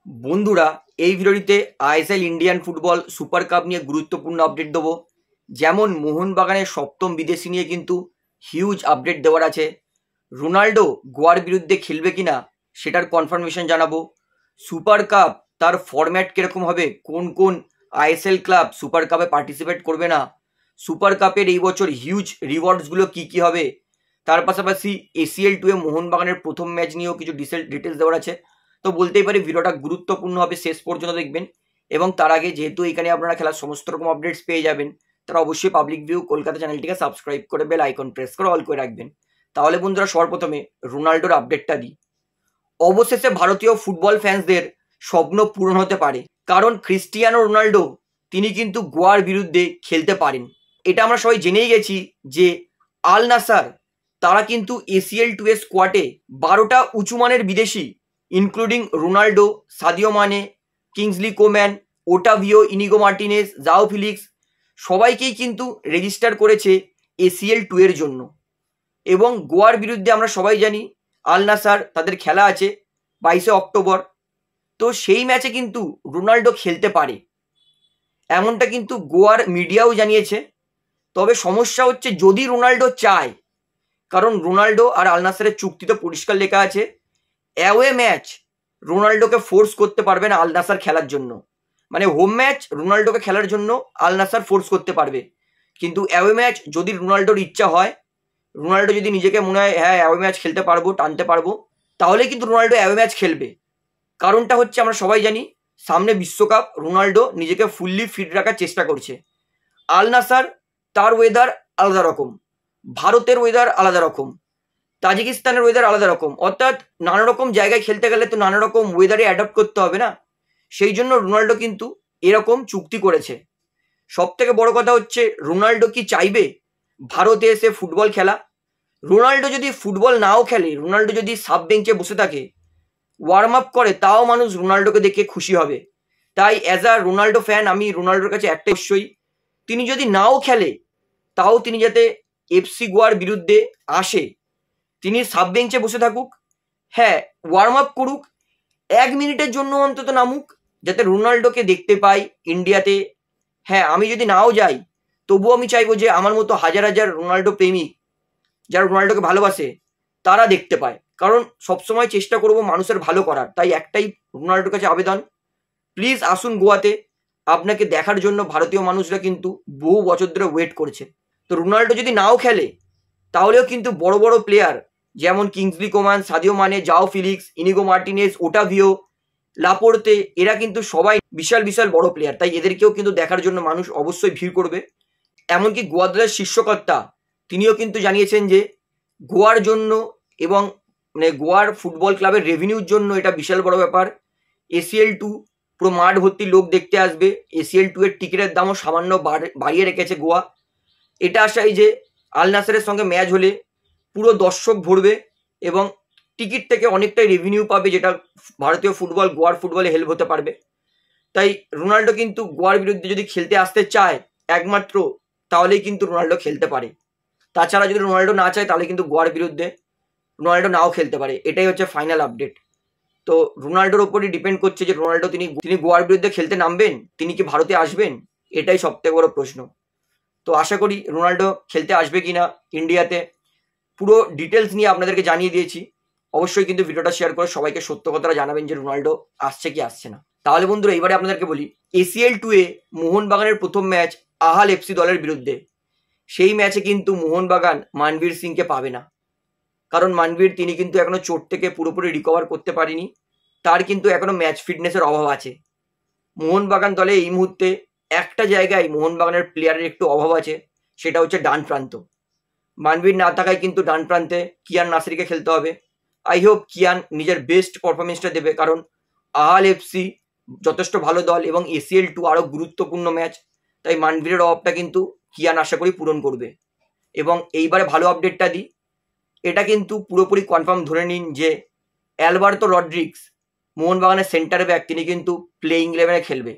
বন্ধুরা, এই ভিডিওটিতে ISL Indian football super cup নিয়ে গুরুত্বপূর্ণ আপডেট দেবো। যেমন মোহনবাগানের সপ্তম বিদেশি নিয়ে কিন্তু হিউজ আপডেট দেওয়ার আছে। রোনাল্ডো গোয়ার বিরুদ্ধে খেলবে কিনা সেটার কনফার্মেশন জানাবো। সুপার কাপ তার ফরম্যাট কিরকম হবে, কোন কোন আইএসএল ক্লাব সুপার কাপে পার্টিসিপেট করবে না, সুপার কাপের এই বছর হিউজ রিওয়ার্ডসগুলো কী কী হবে, তার পাশাপাশি এসিএল 2 এ মোহনবাগানের প্রথম ম্যাচ নিয়েও কিছু ডিটেলস দেওয়ার আছে। তো বলতেই পারি ভিডিওটা গুরুত্বপূর্ণ হবে, শেষ পর্যন্ত দেখবেন। এবং তার আগে যেহেতু এখানে আপনারা খেলার সমস্ত রকম আপডেটস পেয়ে যাবেন, তারা অবশ্যই পাবলিক ভিউ কলকাতা চ্যানেলটিকে সাবস্ক্রাইব করে বেল আইকন প্রেস করে অল করে রাখবেন। তাহলে বন্ধুরা, সর্বপ্রথমে রোনাল্ডোর আপডেটটা দিই। অবশেষে ভারতীয় ফুটবল ফ্যান্সদের স্বপ্ন পূরণ হতে পারে, কারণ ক্রিস্টিয়ানো রোনাল্ডো তিনি কিন্তু গোয়ার বিরুদ্ধে খেলতে পারেন। এটা আমরা সবাই জেনেই গেছি যে আল নাসার তারা কিন্তু এসিএল 2 এর স্কোয়াডে 12টা উঁচুমানের বিদেশি including Ronaldo, Sadio Mane, Kingsley Coman, Otavio, Inigo Martinez, Joao Felix সবাইকেই কিন্তু রেজিস্টার করেছে এসিএল 2 এর জন্য। এবং গোয়ার বিরুদ্ধে আমরা সবাই জানি আল নাসার তাদের খেলা আছে 22শে অক্টোবর। তো সেই ম্যাচে কিন্তু রোনাল্ডো খেলতে পারে, এমনটা কিন্তু গোয়ার মিডিয়াও জানিয়েছে। তবে সমস্যা হচ্ছে যদি রোনাল্ডো চায়, কারণ রোনাল্ডো আর আল নাসারের চুক্তিতে পরিষ্কার লেখা আছে অ্যাওয়ে ম্যাচ রোনাল্ডোকে ফোর্স করতে পারবে না আল নাসার খেলার জন্য। মানে হোম ম্যাচ রোনাল্ডোকে খেলার জন্য আল নাসার ফোর্স করতে পারবে, কিন্তু অ্যাওয়ে ম্যাচ যদি রোনাল্ডোর ইচ্ছা হয়, রোনাল্ডো যদি নিজেকে মনে হয় হ্যাঁ অ্যাওয়ে ম্যাচ খেলতে পারবো, টানতে পারবো, তাহলে কিন্তু রোনাল্ডো অ্যাওয়ে ম্যাচ খেলবে। কারণটা হচ্ছে আমরা সবাই জানি সামনে বিশ্বকাপ, রোনাল্ডো নিজেকে ফুললি ফিট রাখার চেষ্টা করছে। আল নাসার তার ওয়েদার আলাদা রকম, ভারতের ওয়েদার আলাদা রকম, তাজিকিস্তানের ওয়েদার আলাদা রকম, অর্থাৎ নানা রকম জায়গায় খেলতে গেলে তো নানা রকম ওয়েদারে অ্যাডাপ্ট করতে হবে না। সেই জন্য রোনাল্ডো কিন্তু এরকম চুক্তি করেছে। সব থেকে বড় কথা হচ্ছে রোনাল্ডো কি চাইবে ভারতে এসে ফুটবল খেলা? রোনাল্ডো যদি ফুটবল নাও খেলে, রোনাল্ডো যদি সাব বেঞ্চে বসে থাকে, ওয়ার্ম আপ করে, তাও মানুষ রোনাল্ডোকে দেখে খুশি হবে। তাই অ্যাজ আ রোনাল্ডো ফ্যান আমি রোনাল্ডোর কাছে একটা অবশ্যই, তিনি যদি নাও খেলে তাও তিনি যাতে এফসি গোয়ার বিরুদ্ধে আসে, তিনি সাব বেঞ্চে বসে থাকুক, হ্যাঁ ওয়ার্ম আপ করুক, 1 মিনিটের জন্য অন্তত নামুক, যাতে রোনাল্ডোকে দেখতে পাই ইন্ডিয়াতে। হ্যাঁ, আমি যদি নাও যাই তবুও আমি চাইবো যে আমার মতো হাজার হাজার রোনাল্ডো প্রেমিক যারা রোনাল্ডোকে ভালোবাসে তারা দেখতে পায়। কারণ সবসময় চেষ্টা করব মানুষের ভালো করার। তাই একটাই রোনাল্ডোর কাছে আবেদন, প্লিজ আসুন গোয়াতে, আপনাকে দেখার জন্য ভারতীয় মানুষরা কিন্তু বহু বছর ধরে ওয়েট করছে। তো রোনাল্ডো যদি নাও খেলে তাহলেও কিন্তু বড় বড় প্লেয়ার যেমন কিংসলি কোমান, সাদিও মানে, জাও ফিলিক্স, ইনিগো মার্টিনেজ, ওটাভিও, লাপোর্তে, এরা কিন্তু সবাই বিশাল বিশাল বড় প্লেয়ার। তাই এদেরকেও কিন্তু দেখার জন্য মানুষ অবশ্যই ভিড় করবে। এমনকি গোয়া দলের শীর্ষকর্তা তিনিও কিন্তু জানিয়েছেন যে গোয়ার জন্য এবং মানে গোয়ার ফুটবল ক্লাবের রেভিনিউর জন্য এটা বিশাল বড় ব্যাপার। এসিএল 2 পুরো মাঠ ভর্তি লোক দেখতে আসবে। এসিএল 2 এর টিকিটের দামও সামান্য বাড়িয়ে রেখেছে গোয়া। এটা আশাই যে আল নাসারের সঙ্গে ম্যাচ হলে পুরো দর্শক ভরবে এবং টিকিট থেকে অনেকটাই রেভিনিউ পাবে, যেটা ভারতীয় ফুটবল, গোয়ার ফুটবলে হেল্প হতে পারবে। তাই রোনাল্ডো কিন্তু গোয়ার বিরুদ্ধে যদি খেলতে আসতে চায় একমাত্র, তাহলেই কিন্তু রোনাল্ডো খেলতে পারে। তাছাড়া যদি রোনাল্ডো না চায় তাহলে কিন্তু গোয়ার বিরুদ্ধে রোনাল্ডো নাও খেলতে পারে। এটাই হচ্ছে ফাইনাল আপডেট। তো রোনাল্ডোর ওপরই ডিপেন্ড করছে যে রোনাল্ডো তিনি গোয়ার বিরুদ্ধে খেলতে নামবেন, তিনি কি ভারতে আসবেন, এটাই সবথেকে বড় প্রশ্ন। তো আশা করি রোনাল্ডো খেলতে আসবে কিনা ইন্ডিয়াতে পুরো ডিটেলস নিয়ে আপনাদেরকে জানিয়ে দিয়েছি। অবশ্যই কিন্তু ভিডিওটা শেয়ার করে সবাইকে সত্য কথাটা জানাবেন যে রোনাল্ডো আসছে কি আসছে না। তাহলে বন্ধুরা, এবারে আপনাদেরকে বলি এসিএল 2 এ মোহনবাগানের প্রথম ম্যাচ আহাল এফসি দলের বিরুদ্ধে। সেই ম্যাচে কিন্তু মোহনবাগান মানবীর সিংকে পাবে না, কারণ মানবীর তিনি কিন্তু এখনো চোট থেকে পুরোপুরি রিকভার করতে পারেনি, তার কিন্তু এখনো ম্যাচ ফিটনেসের অভাব আছে। মোহনবাগান দলে এই মুহূর্তে একটা জায়গায় মোহনবাগানের প্লেয়ারের একটু অভাব আছে, সেটা হচ্ছে ডান প্রান্ত। মানবীর না থাকায় কিন্তু ডান প্রান্তে কিয়ান নাসিরকে খেলতে হবে। আই হোপ কিয়ান নিজের বেস্ট পারফরমেন্সটা দেবে, কারণ আহাল এফসি যথেষ্ট ভালো দল এবং এসিএল 2 আরও গুরুত্বপূর্ণ ম্যাচ। তাই মানবীরের অভাবটা কিন্তু কিয়ান আশা করি পূরণ করবে। এবং এইবারে ভালো আপডেটটা দিই, এটা কিন্তু পুরোপুরি কনফার্ম ধরে নিন যে অ্যালবার্তো রড্রিগস মোহনবাগানের সেন্টার ব্যাক, তিনি কিন্তু প্লেইং 11-এ খেলবে।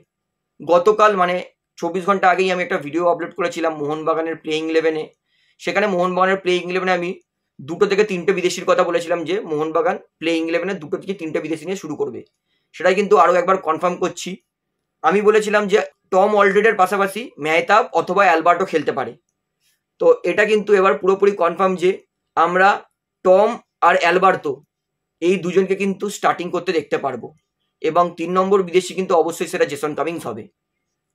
গতকাল মানে 24 ঘন্টা আগেই আমি একটা ভিডিও আপলোড করেছিলাম মোহনবাগানের প্লেইং 11-এ। সেখানে মোহনবাগানের প্লেইং 11-এ আমি 2 থেকে 3টে বিদেশির কথা বলেছিলাম যে মোহনবাগান প্লেইং 11-এ 2 থেকে 3টে বিদেশি নিয়ে শুরু করবে। সেটাই কিন্তু আরও একবার কনফার্ম করছি। আমি বলেছিলাম যে টম অলড্রেডের পাশাপাশি মেহতাব অথবা অ্যালবার্টো খেলতে পারে, তো এটা কিন্তু এবার পুরোপুরি কনফার্ম যে আমরা টম আর অ্যালবার্তো এই দুজনকে কিন্তু স্টার্টিং করতে দেখতে পারবো। এবং 3 নম্বর বিদেশি কিন্তু অবশ্যই সেটা জেসন কামিংস হবে।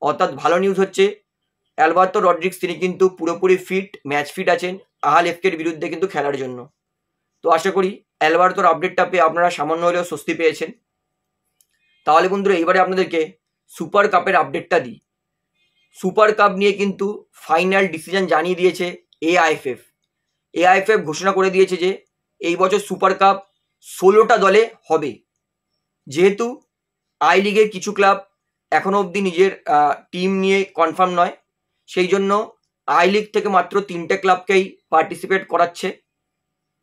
অর্থাৎ ভালো নিউজ হচ্ছে অ্যালবার্তো রড্রিক্স তিনি কিন্তু পুরোপুরি ফিট, ম্যাচ ফিট আছেন আহাল এফকের বিরুদ্ধে কিন্তু খেলার জন্য। তো আশা করি অ্যালবার্তোর আপডেটটা পেয়ে আপনারা সামান্য হলেও স্বস্তি পেয়েছেন। তাহলে বন্ধুরা এবারে আপনাদেরকে সুপার কাপের আপডেটটা দিই। সুপার কাপ নিয়ে কিন্তু ফাইনাল ডিসিশন জানিয়ে দিয়েছে এআইএফএফ। এআইএফএফ ঘোষণা করে দিয়েছে যে এই বছর সুপার কাপ 16টা দলে হবে। যেহেতু আই লিগের কিছু ক্লাব এখনো অবধি নিজের টিম নিয়ে কনফার্ম নয়, সেই জন্য আই লিগ থেকে মাত্র 3টে ক্লাবকেই পার্টিসিপেট করাচ্ছে।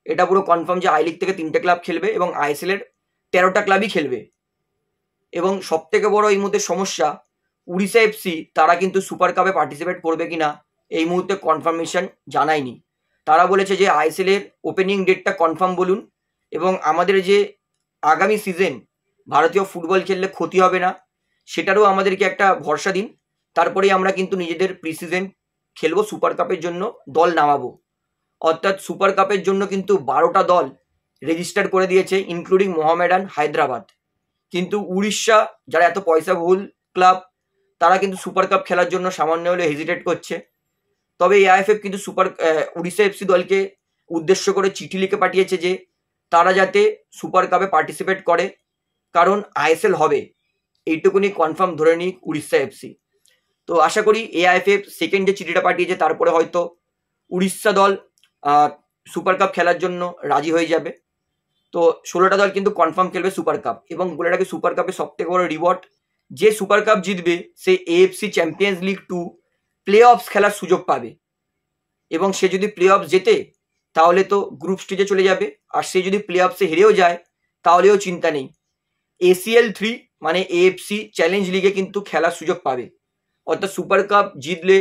এটা পুরো কনফার্ম যে আই লিগ থেকে 3টে ক্লাব খেলবে এবং আইএসএল এর 13টা ক্লাবই খেলবে। এবং সব থেকে বড় এই মুহূর্তে সমস্যা, উড়িষ্যা এফসি তারা কিন্তু সুপার কাপে পার্টিসিপেট করবে কিনা এই মুহূর্তে কনফার্মেশন জানায়নি। তারা বলেছে যে আইএসএল এর ওপেনিং ডেটটা কনফার্ম বলুন, এবং আমাদের যে আগামী সিজন ভারতীয় ফুটবল খেললে ক্ষতি হবে না সেটারও আমাদেরকে একটা ভরসা দিন, তারপরেই আমরা কিন্তু নিজেদের প্রি সিজন খেলবো, সুপার কাপের জন্য দল নামাবো। অর্থাৎ সুপার কাপের জন্য কিন্তু 12টা দল রেজিস্টার করে দিয়েছে, ইনক্লুডিং মোহামেডান, হায়দ্রাবাদ। কিন্তু উড়িষ্যা যারা এত পয়সাবহুল ক্লাব তারা কিন্তু সুপার কাপ খেলার জন্য সামান্য হলে হেজিটেট করছে। তবে এআইএফএফ কিন্তু উড়িষ্যা এফসি দলকে উদ্দেশ্য করে চিঠি লিখে পাঠিয়েছে যে তারা যাতে সুপার কাপে পার্টিসিপেট করে, কারণ আইএসএল হবে এইটুকুনি কনফার্ম ধরে নিক উড়িষ্যা এফসি। তো আশা করি এআইএফএফ সেকেন্ড যে চিঠিটা পাঠিয়েছে তারপরে হয়তো উড়িষ্যা দল সুপার কাপ খেলার জন্য রাজি হয়ে যাবে। তো 16টা দল কিন্তু কনফার্ম খেলবে সুপার কাপ। এবং বলে রাখি সুপার কাপে সব থেকে বড় রিওয়ার্ড, যে সুপার কাপ জিতবে সে এএফসি চ্যাম্পিয়ন্স লিগ 2 প্লে অফস খেলার সুযোগ পাবে। এবং সে যদি প্লে অফস জেতে তাহলে তো গ্রুপ স্টেজে চলে যাবে, আর সে যদি প্লে অফসে হেরেও যায় তাহলেও চিন্তা নেই, ACL 3 মানে এএফসি চ্যালেঞ্জ লিগে কিন্তু খেলার সুযোগ পাবে। অর্থাৎ সুপার কাপ জিতলে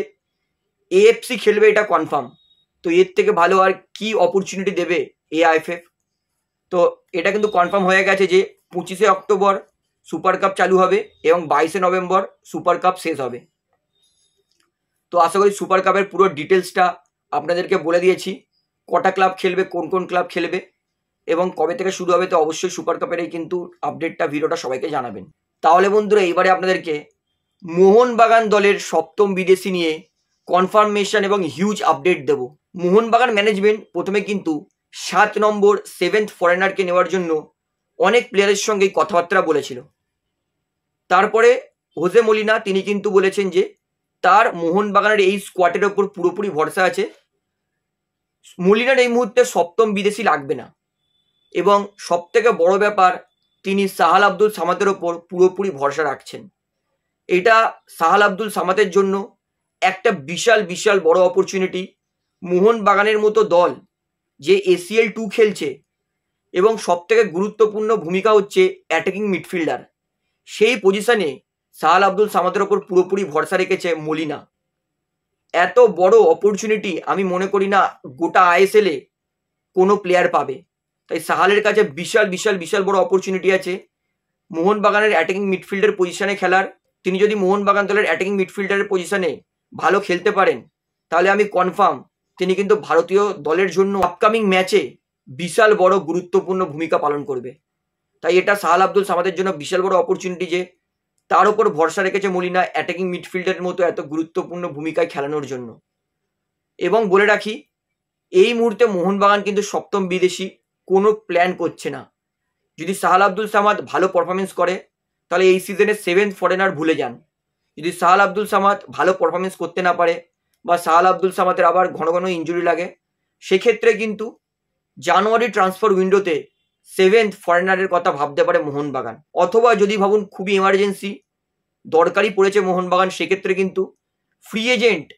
এএফসি খেলবে এটা কনফার্ম। তো এর থেকে ভালো আর কি অপরচুনিটি দেবে এআইএফএফ। তো এটা কিন্তু কনফার্ম হয়ে গেছে যে 25শে অক্টোবর সুপার কাপ চালু হবে এবং 22শে নভেম্বর সুপার কাপ শেষ হবে। তো আশা করি সুপার কাপের পুরো ডিটেলসটা আপনাদেরকে বলে দিয়েছি, কটা ক্লাব খেলবে, কোন কোন ক্লাব খেলবে এবং কবে থেকে শুরু হবে। তো অবশ্যই সুপার কাপের এই কিন্তু আপডেটটা ভিডিওটা সবাইকে জানাবেন। তাহলে বন্ধুরা এবারে আপনাদেরকে মোহনবাগান দলের 7ম বিদেশি নিয়ে কনফার্মেশন এবং হিউজ আপডেট দেব। মোহনবাগান ম্যানেজমেন্ট প্রথমে কিন্তু 7 নম্বর 7th ফরেনারকে নেওয়ার জন্য অনেক প্লেয়ারের সঙ্গেই কথাবার্তা বলেছিল। তারপরে হোজে মলিনা তিনি কিন্তু বলেছেন যে তার মোহনবাগানের এই স্কোয়াডের ওপর পুরোপুরি ভরসা আছে, মলিনার এই মুহূর্তে 7ম বিদেশি লাগবে না। এবং সব থেকে বড় ব্যাপার, তিনি সাহাল আব্দুল সামাদের ওপর পুরোপুরি ভরসা রাখছেন। এটা সাহাল আব্দুল সামাদের জন্য একটা বিশাল বিশাল বড় অপরচুনিটি। মোহনবাগানের মতো দল যে ACL 2 খেলছে এবং সব থেকে গুরুত্বপূর্ণ ভূমিকা হচ্ছে অ্যাটাকিং মিডফিল্ডার, সেই পজিশনে সাহাল আব্দুল সামাদের ওপর পুরোপুরি ভরসা রেখেছে মলিনা। এত বড় অপরচুনিটি আমি মনে করি না গোটা আইএসএলে কোনো প্লেয়ার পাবে। তাই সাহালের কাছে বিশাল বিশাল বিশাল বড় অপরচুনিটি আছে মোহনবাগানের অ্যাটাকিং মিডফিল্ডার পজিশনে খেলার। তিনি যদি মোহনবাগান দলের অ্যাটাকিং মিডফিল্ডারের পজিশনে ভালো খেলতে পারেন তাহলে আমি কনফার্ম তিনি কিন্তু ভারতীয় দলের জন্য আপকামিং ম্যাচে বিশাল বড় গুরুত্বপূর্ণ ভূমিকা পালন করবে। তাই এটা সাহাল আব্দুল সামাদের জন্য বিশাল বড় অপরচুনিটি যে তার উপর ভরসা রেখেছে মলিনা অ্যাটাকিং মিডফিল্ডারের মতো এত গুরুত্বপূর্ণ ভূমিকায় খেলানোর জন্য। এবং বলে রাখি এই মুহূর্তে মোহনবাগান কিন্তু 7ম বিদেশি কোনো প্ল্যান করছে না। যদি সাহাল আব্দুল সামাদ ভালো পারফরমেন্স করে তাহলে এই সিজনে 7th ফরেনার ভুলে যান। যদি সাহাল আব্দুল সামাদ ভালো পারফরমেন্স করতে না পারে বা সাহাল আব্দুল সামাদের আবার ঘন ঘন ইঞ্জুরি লাগে, সেক্ষেত্রে কিন্তু জানুয়ারি ট্রান্সফার উইন্ডোতে 7th ফরেনারের কথা ভাবতে পারে মোহনবাগান। অথবা যদি ভাবুন খুবই এমার্জেন্সি দরকারি পড়েছে মোহনবাগান, সেক্ষেত্রে কিন্তু ফ্রি এজেন্ট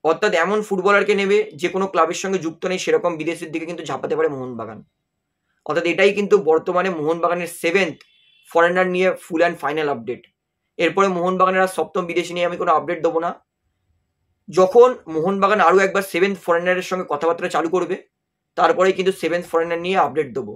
অর্থাৎ এমন ফুটবলারকে নেবে যে কোনো ক্লাবের সঙ্গে যুক্ত নেই সেরকম বিদেশের দিকে কিন্তু ঝাঁপাতে পারে মোহনবাগান। অর্থাৎ এটাই কিন্তু বর্তমানে মোহনবাগানের 7th ফরেনার নিয়ে ফুল অ্যান্ড ফাইনাল আপডেট। এরপরে মোহনবাগানের আর 7ম বিদেশি নিয়ে আমি কোনো আপডেট দেবো না। যখন মোহনবাগান আরও একবার 7th ফরেনারের সঙ্গে কথাবার্তা চালু করবে তারপরে কিন্তু 7th ফরেনার নিয়ে আপডেট দেবো।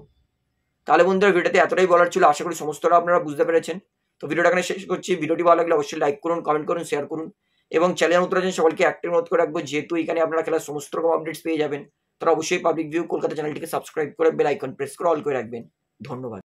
তাহলে বন্ধুরা ভিডিওতে এতটাই বলার ছিল, আশা করি সমস্তটা আপনারা বুঝতে পেরেছেন। তো ভিডিওটা এখানে শেষ করছি। ভিডিওটি ভালো লাগলে অবশ্যই লাইক করুন, কমেন্ট করুন, শেয়ার করুন এবং চ্যানেল নতুন আছেন সকলকে অ্যাক্টিভ অনুরোধ করে রাখবো, যেহেতু এখানে আপনারা খেলার সমস্ত রকম আপডেটস পেয়ে যাবেন। তারা অবশ্যই পাবলিক ভিউ কলকাতা চ্যানেলটিকে সাবস্ক্রাইব করে বেল আইকন প্রেস করে অল করে রাখবেন। ধন্যবাদ।